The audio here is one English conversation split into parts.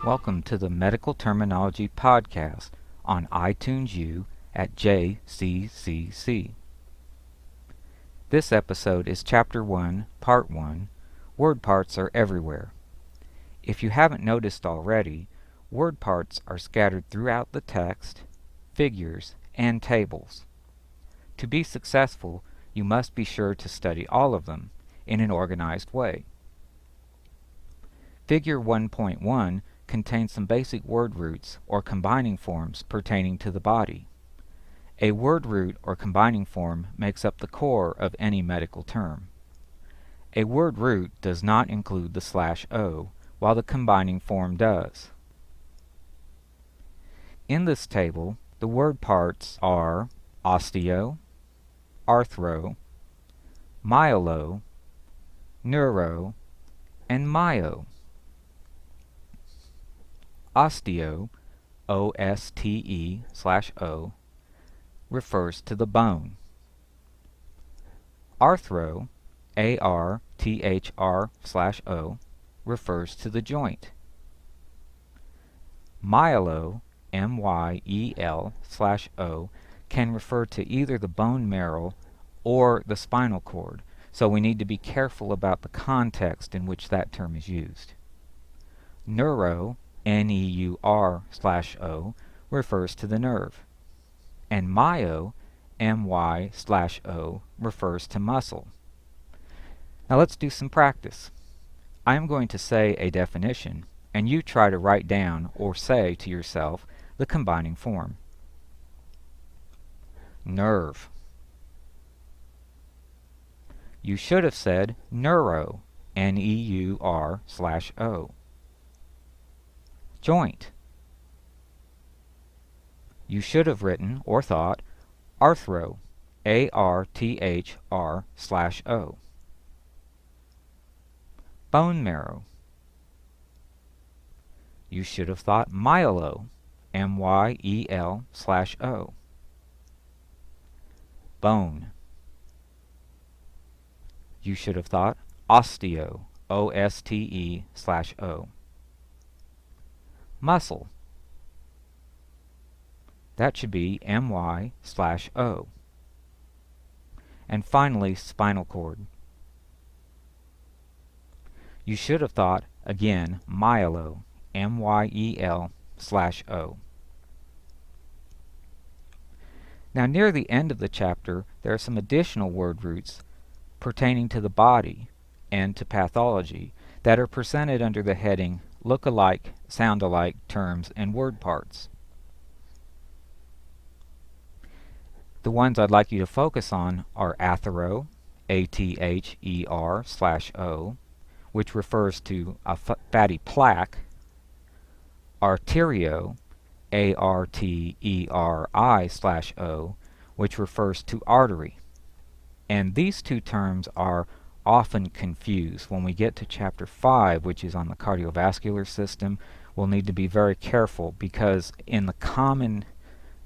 Welcome to the Medical Terminology Podcast on iTunes U at JCCC. This episode is Chapter 1, Part 1, Word Parts Are Everywhere. If you haven't noticed already, word parts are scattered throughout the text, figures, and tables. To be successful, you must be sure to study all of them in an organized way. Figure 1.1 contains some basic word roots or combining forms pertaining to the body. A word root or combining form makes up the core of any medical term. A word root does not include the /o, while the combining form does. In this table, the word parts are osteo, arthro, myelo, neuro, and myo. Osteo, O-S-T-E/O, refers to the bone. Arthro, A-R-T-H-R/O, refers to the joint. Myelo, M-Y-E-L/O, can refer to either the bone marrow or the spinal cord, so we need to be careful about the context in which that term is used. Neuro, N-E-U-R/O, refers to the nerve, and myo, M-Y/O, refers to muscle. Now let's do some practice. I am going to say a definition, and you try to write down or say to yourself the combining form. Nerve. You should have said neuro, N-E-U-R/O. Joint. You should have written or thought arthro, A-R-T-H-R/O. Bone marrow. You should have thought myelo, M-Y-E-L/O. Bone. You should have thought osteo, O-S-T-E/O. Muscle. That should be M-Y/O. And finally, spinal cord. You should have thought, again, myelo, M-Y-E-L/O. Now, near the end of the chapter, there are some additional word roots pertaining to the body and to pathology that are presented under the heading Look-alike, Sound-alike terms and word parts. The ones I'd like you to focus on are athero, A-T-H-E-R/O, which refers to a fatty plaque, arterio, A-R-T-E-R-I/O, which refers to artery. And these two terms are often confused. When we get to Chapter 5, which is on the cardiovascular system, we'll need to be very careful because in the common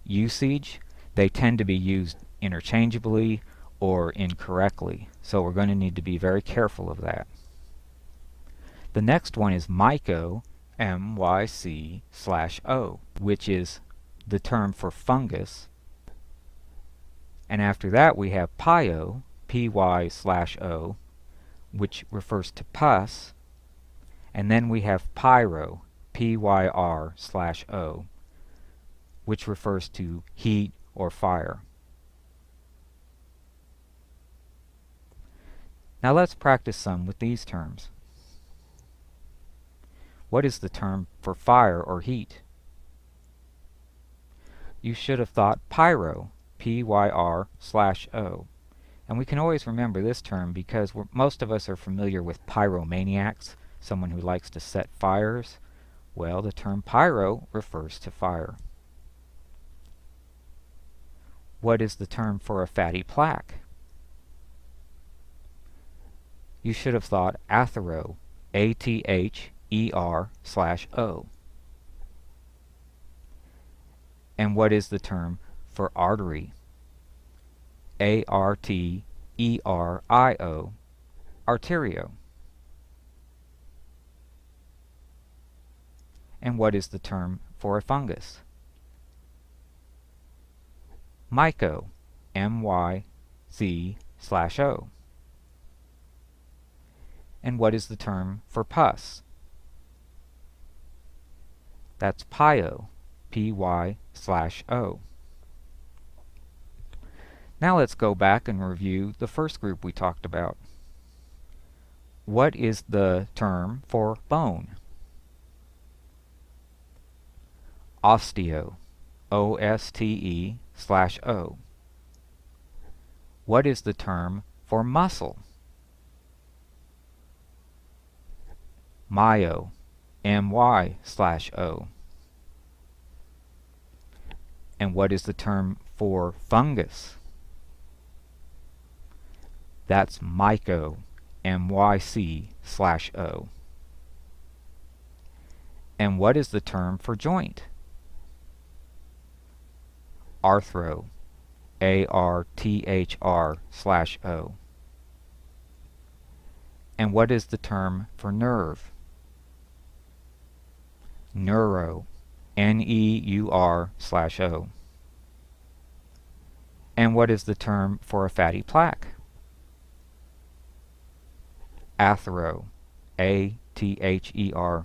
usage, they tend to be used interchangeably or incorrectly. So we're going to need to be very careful of that. The next one is myco, M-Y-C/O, which is the term for fungus. And after that we have pyo, P-Y/O, which refers to pus. And then we have pyro, P-Y-R/O, which refers to heat or fire. Now let's practice some with these terms. What is the term for fire or heat? You should have thought pyro, P-Y-R/O. And we can always remember this term because most of us are familiar with pyromaniacs, someone who likes to set fires. Well, the term pyro refers to fire. What is the term for a fatty plaque? You should have thought athero, A-T-H-E-R/O. And what is the term for artery? A-R-T-E-R-I-O, arterio. And what is the term for a fungus? Myco, M-Y-C/O. And what is the term for pus? That's Pyo, P-Y/O. Now let's go back and review the first group we talked about. What is the term for bone? Osteo, O-S-T-E/O. What is the term for muscle? Myo, M-Y/O. And what is the term for fungus? That's myco, M-Y-C/O. And what is the term for joint? Arthro, A-R-T-H-R/O. And what is the term for nerve? Neuro, N-E-U-R/O. And what is the term for a fatty plaque? Athero, A-T-H-E-R/O.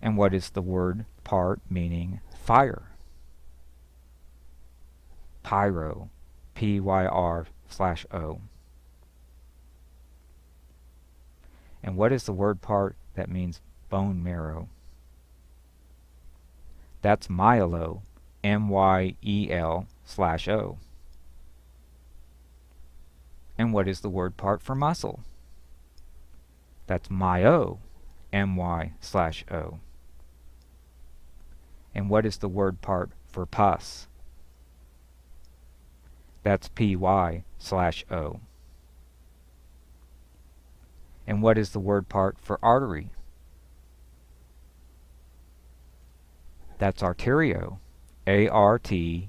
And what is the word part meaning fire? Pyro, P-Y-R/O. And what is the word part that means bone marrow? That's myelo, M-Y-E-L/O. And what is the word part for muscle? That's myo, M-Y/O. And what is the word part for pus? That's P-Y/O. And what is the word part for artery? That's arterio, A-R-T-E-R-I/O.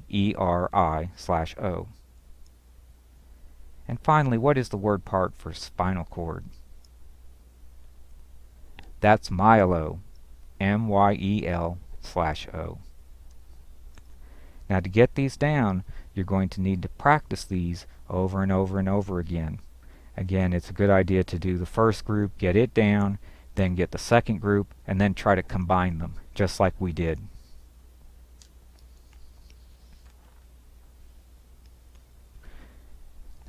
And finally, what is the word part for spinal cord? That's myelo, M-Y-E-L/O. Now to get these down, you're going to need to practice these over and over and over again. Again, it's a good idea to do the first group, get it down, then get the second group, and then try to combine them, just like we did.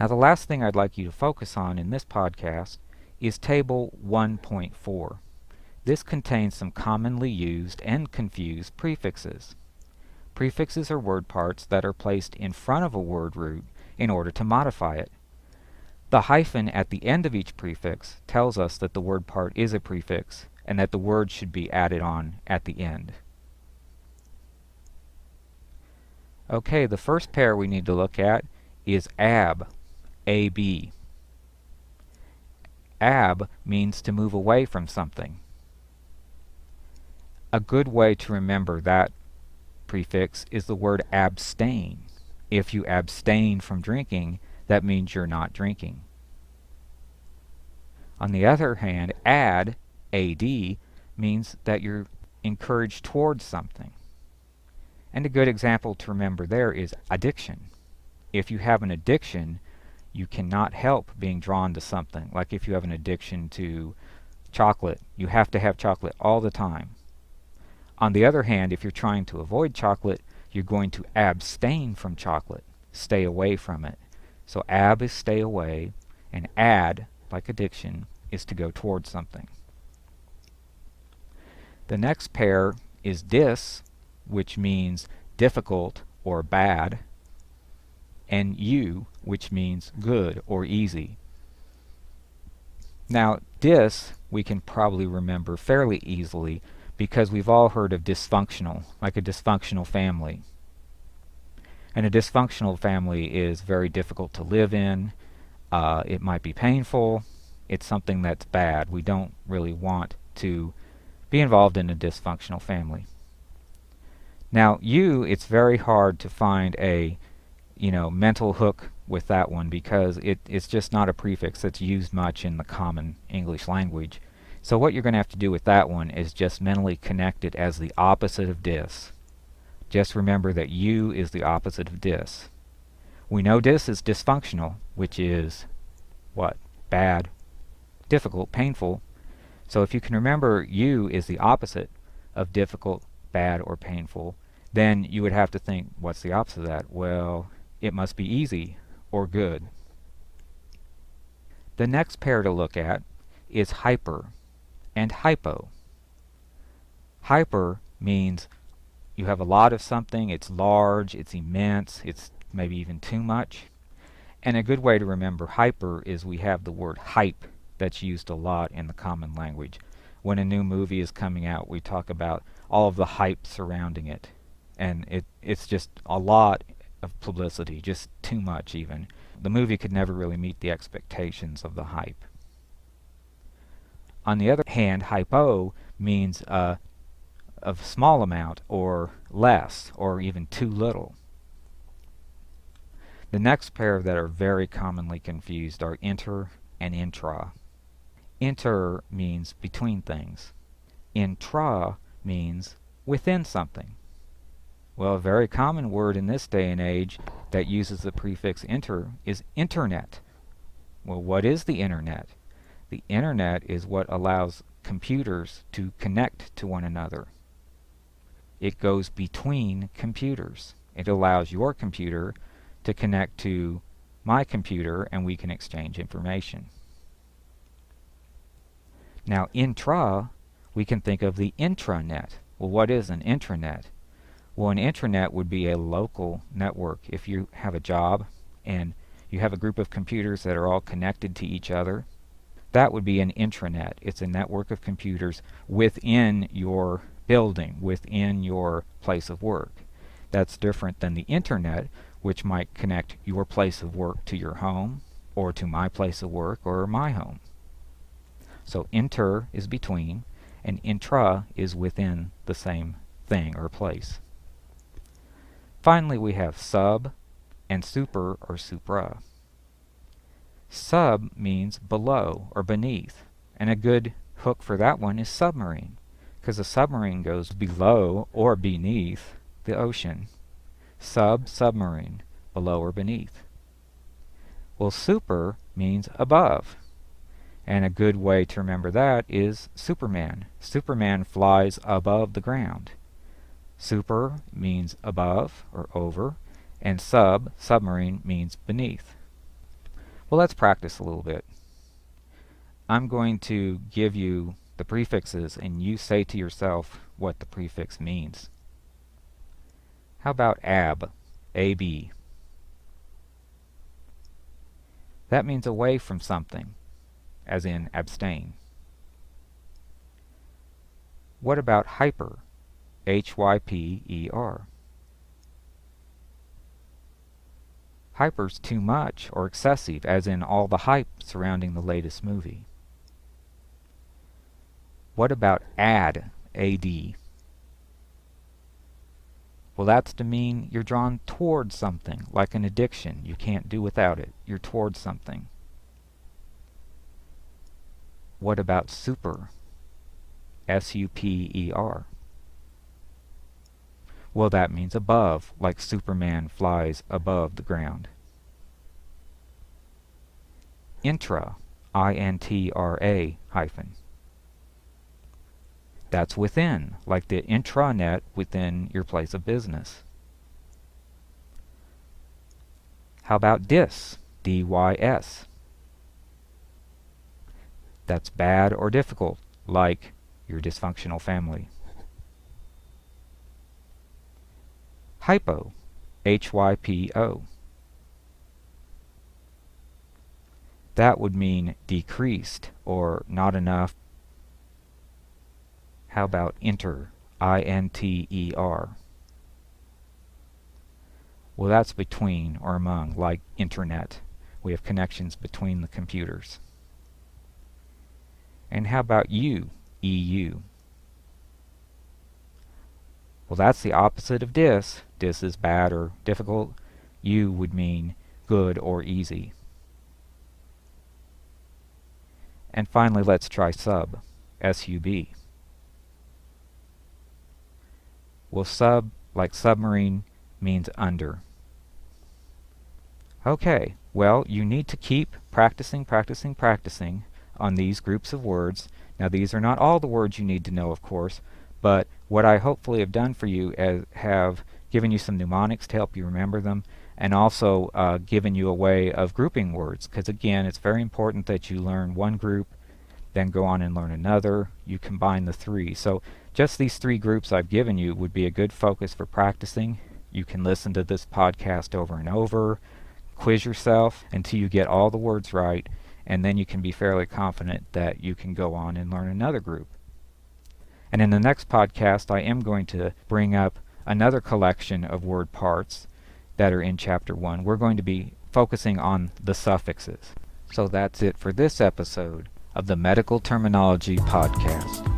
Now the last thing I'd like you to focus on in this podcast is Table 1.4. This contains some commonly used and confused prefixes. Prefixes are word parts that are placed in front of a word root in order to modify it. The hyphen at the end of each prefix tells us that the word part is a prefix and that the word should be added on at the end. Okay, the first pair we need to look at is ab, A-B. Ab means to move away from something. A good way to remember that prefix is the word abstain. If you abstain from drinking, that means you're not drinking. On the other hand, ad, A-D, means that you're encouraged towards something. And a good example to remember there is addiction. If you have an addiction, you cannot help being drawn to something. Like if you have an addiction to chocolate, you have to have chocolate all the time. On the other hand, if you're trying to avoid chocolate, you're going to abstain from chocolate, stay away from it. So ab is stay away, and ad, like addiction, is to go towards something. The next pair is dis, which means difficult or bad, and u, which means good or easy. Now, dis we can probably remember fairly easily because we've all heard of dysfunctional, like a dysfunctional family. And a dysfunctional family is very difficult to live in. It might be painful. It's something that's bad. We don't really want to be involved in a dysfunctional family. Now, u, it's very hard to find a mental hook with that one because it's just not a prefix that's used much in the common English language. So what you're going to have to do with that one is just mentally connect it as the opposite of dis. Just remember that U is the opposite of dis. We know dis is dysfunctional, which is what? Bad, difficult, painful. So if you can remember U is the opposite of difficult, bad, or painful, then you would have to think, what's the opposite of that? Well, it must be easy or good. The next pair to look at is hyper and hypo. Hyper means you have a lot of something, it's large, it's immense, it's maybe even too much. And a good way to remember hyper is we have the word hype that's used a lot in the common language. When a new movie is coming out, we talk about all of the hype surrounding it. And it's just a lot of publicity, just too much even. The movie could never really meet the expectations of the hype. On the other hand, hypo means a small amount or less or even too little. The next pair that are very commonly confused are inter and intra. Inter means between things. Intra means within something. Well, a very common word in this day and age that uses the prefix inter is internet. Well, what is the internet? The internet is what allows computers to connect to one another. It goes between computers. It allows your computer to connect to my computer and we can exchange information. Now intra, we can think of the intranet. Well, what is an intranet? Well, an intranet would be a local network. If you have a job and you have a group of computers that are all connected to each other, that would be an intranet. It's a network of computers within your building, within your place of work. That's different than the internet, which might connect your place of work to your home, or to my place of work, or my home. So inter is between, and intra is within the same thing or place. Finally, we have sub and super or supra. Sub means below or beneath, and a good hook for that one is submarine, because a submarine goes below or beneath the ocean. Submarine, below or beneath. Well, super means above, and a good way to remember that is Superman. Superman flies above the ground. Super means above or over, and submarine means beneath. Well, let's practice a little bit. I'm going to give you the prefixes and you say to yourself what the prefix means. How about ab, A-B? That means away from something, as in abstain. What about hyper, H-Y-P-E-R? Hyper's too much or excessive, as in all the hype surrounding the latest movie. What about ad, A-D? Well, that's to mean you're drawn towards something, like an addiction. You can't do without it. You're towards something. What about super, S-U-P-E-R? Well, that means above, like Superman flies above the ground. Intra, I-N-T-R-A hyphen. That's within, like the intranet within your place of business. How about dis, D-Y-S? That's bad or difficult, like your dysfunctional family. Hypo, H-Y-P-O. That would mean decreased or not enough. How about inter, I-N-T-E-R? Well, that's between or among, like internet. We have connections between the computers. And how about you, EU? Well, that's the opposite of dis. Dis is bad or difficult. U would mean good or easy. And finally, let's try sub, S-U-B. Well, sub, like submarine, means under. Okay, well, you need to keep practicing on these groups of words. Now, these are not all the words you need to know, of course, but what I hopefully have done for you is have given you some mnemonics to help you remember them, and also given you a way of grouping words, because again, it's very important that you learn one group, then go on and learn another. You combine the three. So just these three groups I've given you would be a good focus for practicing. You can listen to this podcast over and over, quiz yourself until you get all the words right, and then you can be fairly confident that you can go on and learn another group. And in the next podcast, I am going to bring up another collection of word parts that are in Chapter 1. We're going to be focusing on the suffixes. So that's it for this episode of the Medical Terminology Podcast.